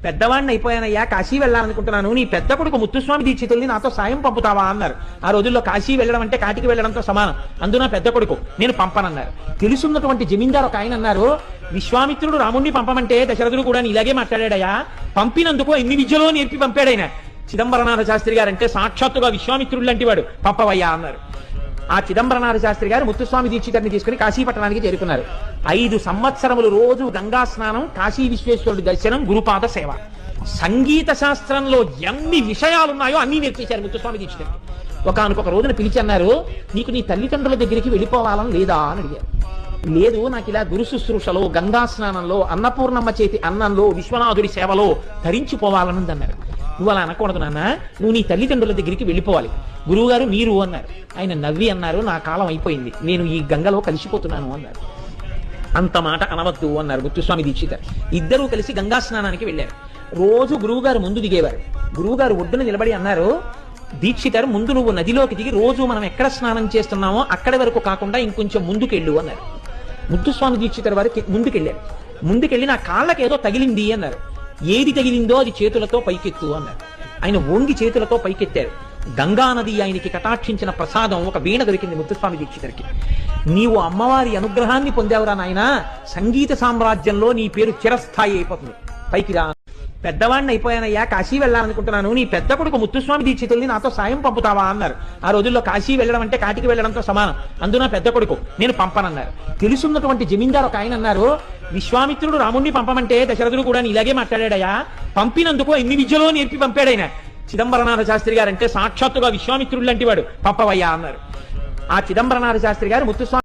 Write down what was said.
పెద్దవాడిని అయిపోయానయ్యా, కాశీ వెళ్ళాలనుకుంటున్నాను, నీ పెద్ద కొడుకు ముత్తుస్వామి దీక్షితుల్ని నాతో సాయం పంపుతావా అన్నారు. ఆ రోజుల్లో కాశీ వెళ్ళడం అంటే కాటికి వెళ్ళడంతో సమానం, అందున పెద్ద కొడుకు నేను పంపనన్నారు. తెలుసున్నటువంటి జమీందారు ఒక ఆయన అన్నారు, విశ్వామిత్రుడు రాముణ్ణి పంపమంటే దశరథుడు కూడా ఇలాగే మాట్లాడాడయా, పంపినందుకు ఎన్ని విద్యలో నేర్పి పంపాడైనా. చిదంబరనాథ శాస్త్రి గారు అంటే సాక్షాత్తుగా విశ్వామిత్రుడు లాంటి వాడు, పంపవయ్యా అన్నారు. ఆ చిదంబరనాథ శాస్త్రి గారు ముత్తుస్వామి దీక్షితుడిని తీసుకుని కాశీపట్టణానికి చేరుకున్నారు. 5 సంవత్సరములు రోజు గంగా స్నానం, కాశీ విశ్వేశ్వరుడి దర్శనం, గురుపాద సేవ. సంగీత శాస్త్రంలో ఎన్ని విషయాలున్నాయో అన్ని నేర్పించారు ముత్తుస్వామి దీక్షితుడికి. ఒకానొక రోజున పిలిచి అన్నారు, నీకు నీ తల్లిదండ్రుల దగ్గరికి వెళ్ళిపోవాలని లేదా అని అడిగారు. లేదు, నాకు ఇలా గురు శుశ్రూషలో, గంగా స్నానంలో, అన్నపూర్ణమ్మ చేతి అన్నంలో, విశ్వనాథుడి సేవలో ధరించిపోవాలని అన్నారు. నువ్వు అలా అనకూడదు నాన్న, నువ్వు నీ తల్లిదండ్రుల దగ్గరికి వెళ్ళిపోవాలి. గురువు గారు మీరు అన్నారు. ఆయన నవ్వి అన్నారు, నా కాలం అయిపోయింది, నేను ఈ గంగలో కలిసిపోతున్నాను అన్నారు. అంత మాట అనవద్దు అన్నారు ముత్తుస్వామి దీక్షితర్. ఇద్దరూ కలిసి గంగా స్నానానికి వెళ్ళారు. రోజు గురువు గారు ముందు దిగేవారు. గురువు గారు ఒడ్డున నిలబడి అన్నారు, దీక్షితర్ ముందు నువ్వు నదిలోకి దిగి రోజు మనం ఎక్కడ స్నానం చేస్తున్నామో అక్కడి వరకు కాకుండా ఇంకొంచెం ముందుకెళ్ళు అన్నారు. ముత్తుస్వామి దీక్షితర్ వారు ముందుకెళ్ళారు. ముందుకెళ్ళి నా కాళ్ళకి ఏదో తగిలింది అన్నారు. ఏది తగిలిందో అది చేతులతో పైకెత్తు అన్నారు. ఆయన ఓంగి చేతులతో పైకెత్తారు. గంగా నది ఆయనకి కటాక్షించిన ప్రసాదం, ఒక వీణ దొరికింది ముత్తుస్వామి దీక్షితుడికి. నీవు అమ్మవారి అనుగ్రహాన్ని పొందావురా నాయనా, సంగీత సామ్రాజ్యంలో నీ పేరు చిరస్థాయి అయిపోతుంది, పైకి రా. పెద్దవాడిని అయిపోయానయ్యా, కాశీ వెళ్ళాలనుకుంటున్నాను, నీ పెద్ద కొడుకు ముత్తుస్వామి దీక్షితుల్ని నాతో సాయం పంపుతావా అన్నారు. ఆ రోజుల్లో కాశీ వెళ్ళడం అంటే కాటికి వెళ్ళడంతో సమానం, అందున పెద్ద కొడుకు నేను పంపనన్నారు. తెలుసున్నటువంటి జమీందారు ఒక ఆయన అన్నారు, విశ్వామిత్రుడు రాముణ్ణి పంపమంటే దశరథుడు కూడా ఇలాగే మాట్లాడాడయా, పంపినందుకు ఎన్ని విద్యలో నేర్పి పంపాడైనా. చిదంబరనాథ శాస్త్రి గారు అంటే సాక్షాత్తుగా విశ్వామిత్రుడు లాంటి వాడు, పంపవయ్యా అన్నారు. ఆ చిదంబరనాథ శాస్త్రి గారు ముత్తుస్వామి